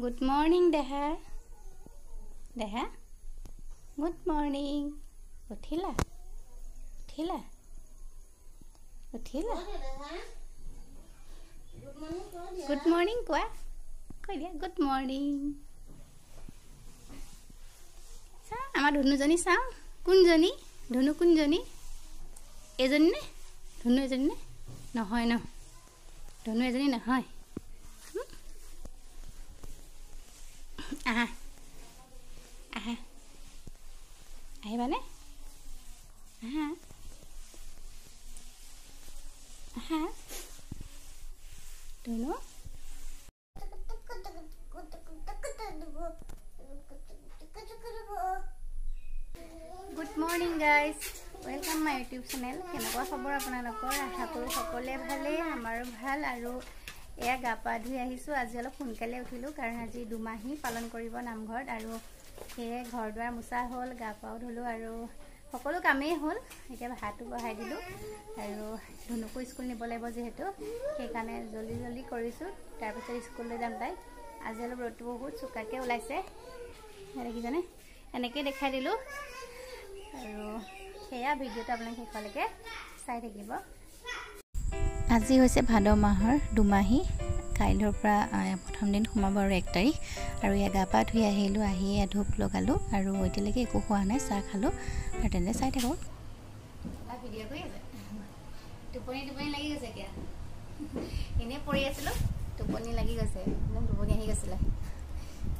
Good morning, Deha. Deha. Good morning. Uthila. Uthila. Uthila. Good morning, kwa. Koi dia. Good morning. Sa, amar dhunu jani sa. Kun jani? Dhunu kun jani? Ejani ne? Dhunu ejani ne? Nohoy no. Dhunu ejani nohoy. Aha. Aha. আহিবা নে? Aha. Aha. Dhunu. Good morning guys. Welcome my YouTube channel. কেনেকুৱা খবৰ আপোনালোকৰ? আশা কৰোঁ সকলোৱে ভালেই, আমাৰো ভাল। আৰু এয়া গা পা ধুই আহিছোঁ। আজি অলপ সোনকালে উঠিলোঁ কাৰণ আজি দুমাহী পালন কৰিব নামঘৰত, আৰু সেয়ে ঘৰ দুৱাৰ মোচা হ'ল, গা পাও ধুলোঁ আৰু সকলো কামেই হ'ল। এতিয়া ভাতো বহাই দিলোঁ আৰু ধুনুকো স্কুল নিব লাগিব যিহেতু, সেইকাৰণে জলদি জলদি কৰিছোঁ। তাৰপিছত স্কুললৈ যাম তাই। আজি অলপ ৰ'দটো বহুত চোকাকৈ ওলাইছে, দেখিছেনে? এনেকৈ দেখাই দিলোঁ আৰু সেয়া ভিডিঅ'টো আপোনালোকে শেষলৈকে চাই থাকিব। আজি হৈছে ভাদ মাহৰ দুমাহী। কাইলৈৰ পৰা প্ৰথম দিন সোমাব আৰু 1 তাৰিখ। আৰু এয়া গা পা ধুই আহিলোঁ, আহিয়ে ধূপ লগালোঁ আৰু এতিয়ালৈকে একো খোৱা নাই, চাহ খালোঁ আৰু তেনেকৈ চাই থাকোঁ। ভিডিঅ' কৰি আছে, টোপনি লাগি গৈছে। এতিয়া এনেই পৰি আছিলোঁ, টোপনি লাগি গৈছে, একদম টোপনি আহি গৈছিলে।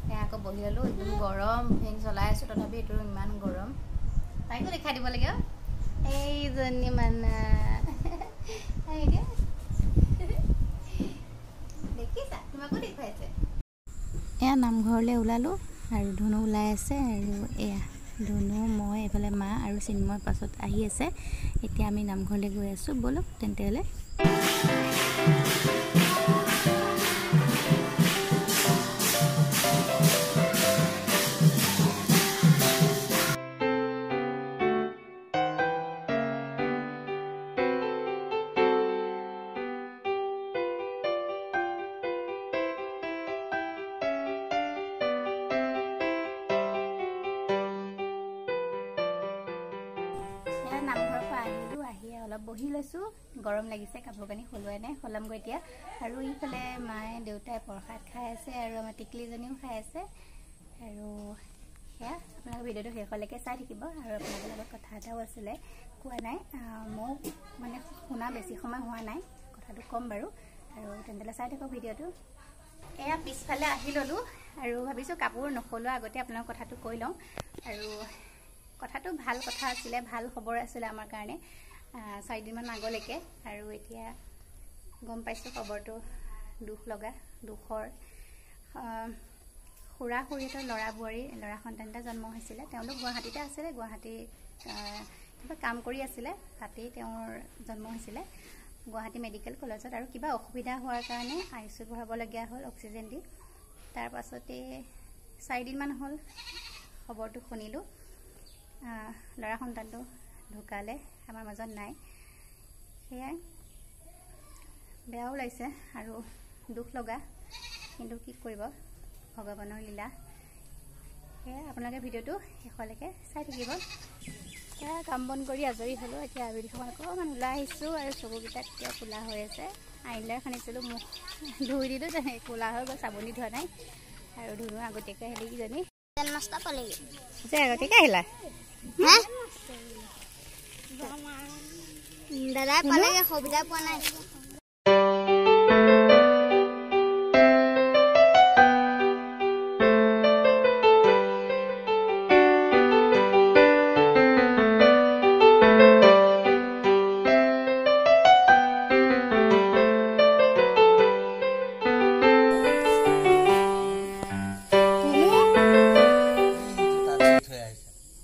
সেয়া আকৌ বহি ল'লোঁ, একদম গৰম, ফেন চলাই আছোঁ তথাপি এইটো ইমান গৰম। তাইকো দেখাই দিব লাগে। এইজনী মানা দেখিছা, তোমাকো দেখুৱাইছে। এয়া নামঘৰলৈ ওলালোঁ আৰু ধুনু ওলাই আছে, আৰু এয়া ধুনু, মই, এইফালে মা আৰু চিন্ময় পাছত আহি আছে। এতিয়া আমি নামঘৰলৈ গৈ আছোঁ, ব'লক তেন্তে হ'লে। নামঘৰৰ পৰা আহিলোঁ, আহি অলপ বহি লৈছোঁ, গৰম লাগিছে, কাপোৰ কানি সলোৱাই নাই, সলামগৈ এতিয়া। আৰু ইফালে মায়ে দেউতাই প্ৰসাদ খাই আছে আৰু আমাৰ টিকলিজনীও খাই আছে। আৰু সেয়া আপোনালোকে ভিডিঅ'টো শেষলৈকে চাই থাকিব। আৰু আপোনালোকৰ লগত কথা এটাও আছিলে, কোৱা নাই, মোক মানে শুনা বেছি সময় হোৱা নাই, কথাটো ক'ম বাৰু। আৰু তেনেদৰে চাই থাকক ভিডিঅ'টো। এয়া পিছফালে আহি ল'লোঁ আৰু ভাবিছোঁ কাপোৰ নসলোৱা আগতে আপোনালোক কথাটো কৈ লওঁ। আৰু কথাটো ভাল কথা আছিলে, ভাল খবৰ আছিলে আমাৰ কাৰণে 4 দিনমান আগলৈকে। আৰু এতিয়া গম পাইছোঁ খবৰটো দুখ লগা, দুখৰ। খুৰা খুৰীহঁতৰ ল'ৰা সন্তান এটা জন্ম হৈছিলে। তেওঁলোক গুৱাহাটীতে আছিলে, গুৱাহাটী কিবা কাম কৰি আছিলে, তাতেই তেওঁৰ জন্ম হৈছিলে গুৱাহাটী মেডিকেল কলেজত। আৰু কিবা অসুবিধা হোৱাৰ কাৰণে ICUত ভৰাবলগীয়া হ'ল অক্সিজেন দি। তাৰপাছতে 4 দিনমান হ'ল খবৰটো শুনিলোঁ, ল'ৰা সন্তানটো ঢুকালে, আমাৰ মাজত নাই। সেয়াই বেয়াও লাগিছে আৰু দুখ লগা, কিন্তু কি কৰিব, ভগৱানৰ লীলা। সেয়াই আপোনালোকে ভিডিঅ'টো শেষলৈকে চাই থাকিব। সেয়া কাম বন কৰি আজৰি হ'লোঁ। এতিয়া আবেলি সময়ত অকণমান ওলাই আহিছোঁ আৰু চকুকেইটা এতিয়া ক'লা হৈ আছে। আইনলাই সানিছিলোঁ, মুখ ধুই দিলোঁ, তেনেকৈ ক'লা হৈ গ'ল, চাবোনি ধোৱা নাই। আৰু ধুনু আগতীয়াকৈ আহিলে কিজনী যে আগতীয়াকৈ আহিলা। দাদাই পালেগে, সুবিধা পোৱা নাই।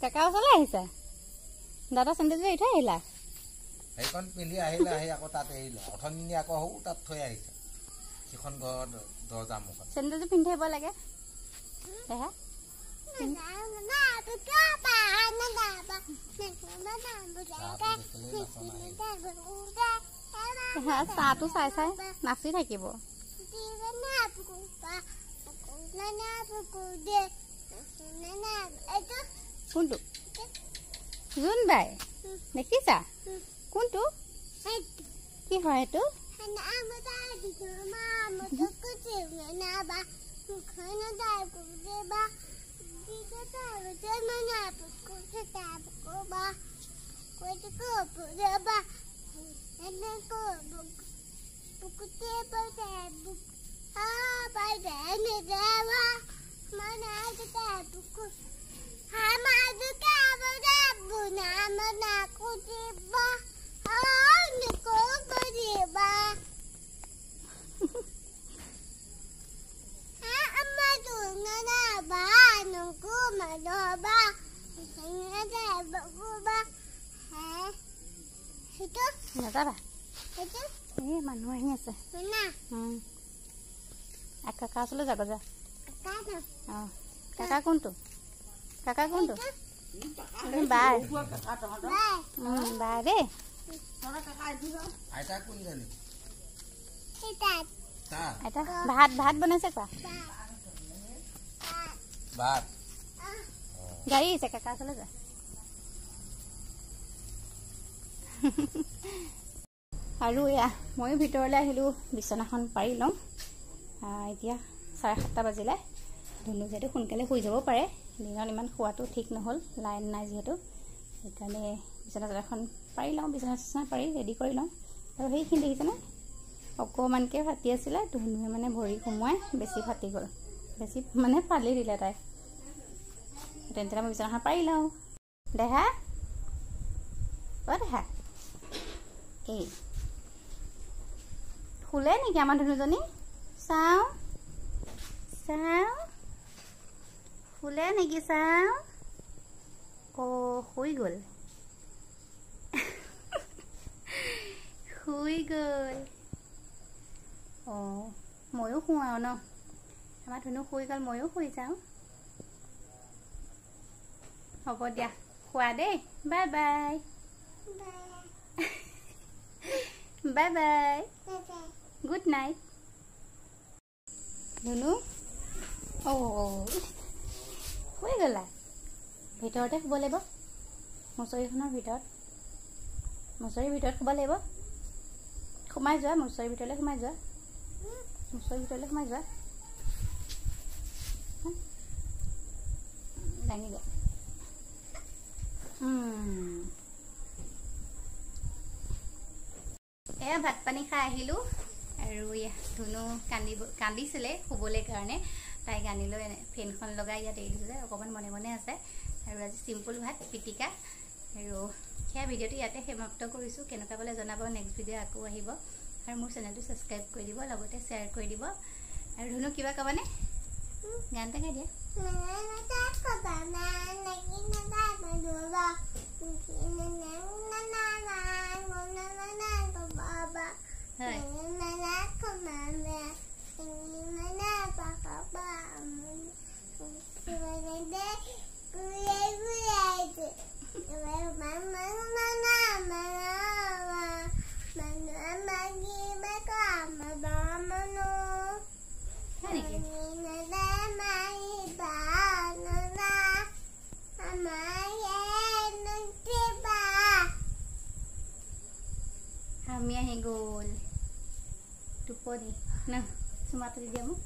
কাকা ওচৰলৈ আহিছা? দাদা চেণ্ডেলযোৰ এৰি থৈ আহিলা? সেইখন পিন্ধি আহিলে, আহি আকৌ তাত এৰিলে। অথনি আকৌ সৌ তাত থৈ আহিছে, সিখন ঘৰৰ দৰ্জা মুখত। চেণ্ডেলযোৰ পিন্ধি আহিব লাগে। দেহা চাহটো চাই চাই নাচি থাকিব। কোনটো জোন বাই দেখিছা কোনটো কি হয় এইটো নাযাবা এই মানুহ আহি আছে কাকা ওচৰলৈ যাব যা অঁ কাকা কোনটো বাই বাই দেই আইতা ভাত বনাইছে কোৱা গাড়ী আহিছে কাকা ওচৰলৈ যা আৰু এয়া ময়ো ভিতৰলৈ আহিলোঁ বিচনাখন পাৰি লওঁ এতিয়া 7:30 বাজিলে ধুনু যিহেতু সোনকালে শুই যাব পাৰে দিনত ইমান শোৱাটো ঠিক নহ'ল লাইন নাই যিহেতু সেইকাৰণে বিচনাখন পাৰি লওঁ বিচনা পাৰি ৰেডি কৰি লওঁ আৰু সেইখিনি দেখিছেনে অকণমানকৈ ফাটি আছিলে ধুনুৱে মানে ভৰি সোমোৱাই বেছি ফাটি গ'ল বেছি মানে ফালি দিলে তাই তেন্তে মই বিচনাখন পাৰি লওঁ দেহা দেহা এই শুলে নেকি আমাৰ ধুনুজনী চাওঁ শুলে নেকি চাওঁ শুই গ'ল ময়ো শুওঁ আৰু ন আমাৰ ধুনু শুই গ'ল ময়ো শুই যাওঁ হ'ব দিয়া শুৱা দেই bye bye bye bye good night ধুনু শুই গ'লা ভিতৰতে শুব লাগিব মচৰিখনৰ ভিতৰত শুব লাগিব সোমাই যোৱা মচৰিৰ ভিতৰলৈ সোমাই যোৱা দাঙি দিয়া এয়া ভাত পানী খাই আহিলোঁ আৰু ধুনু কান্দিছিলে শুবলৈ কাৰণে তাইক আনিলৈ ফেনখন লগাই ইয়াত এৰি দিছোঁ যে অকণমান মনে মনে আছে আৰু আজি চিম্পুল ভাত পিটিকা আৰু সেয়া ভিডিঅ'টো ইয়াতে সমাপ্ত কৰিছোঁ কেনেকুৱা পালে জনাব নেক্সট ভিডিঅ' আকৌ আহিব আৰু মোৰ চেনেলটো ছাবস্ক্ৰাইব কৰি দিব লগতে শ্বেয়াৰ কৰি দিব আৰু ধুনু কিবা ক'বানে গান এটা গাই দিয়া আমি আহি গ'ল টোপনি ন চুমাটো দি দিয়া মোক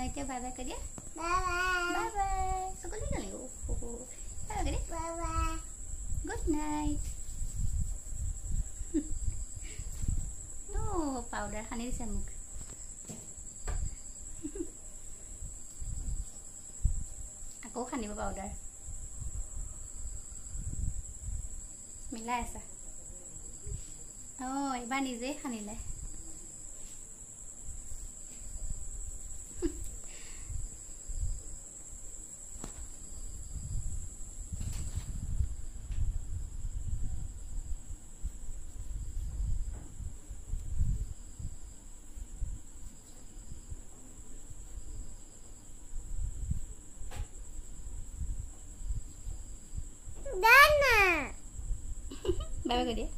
এতিয়া বাই বাই কৈ দিয়া বাই বাই চকলি গ'লি গুড নাইট পাউডাৰ সানি দিছে মোক আকৌ সানিব পাউডাৰ মিলাই আছা এইবাৰ নিজেই সানিলে বাই বাই কৈ দিয়া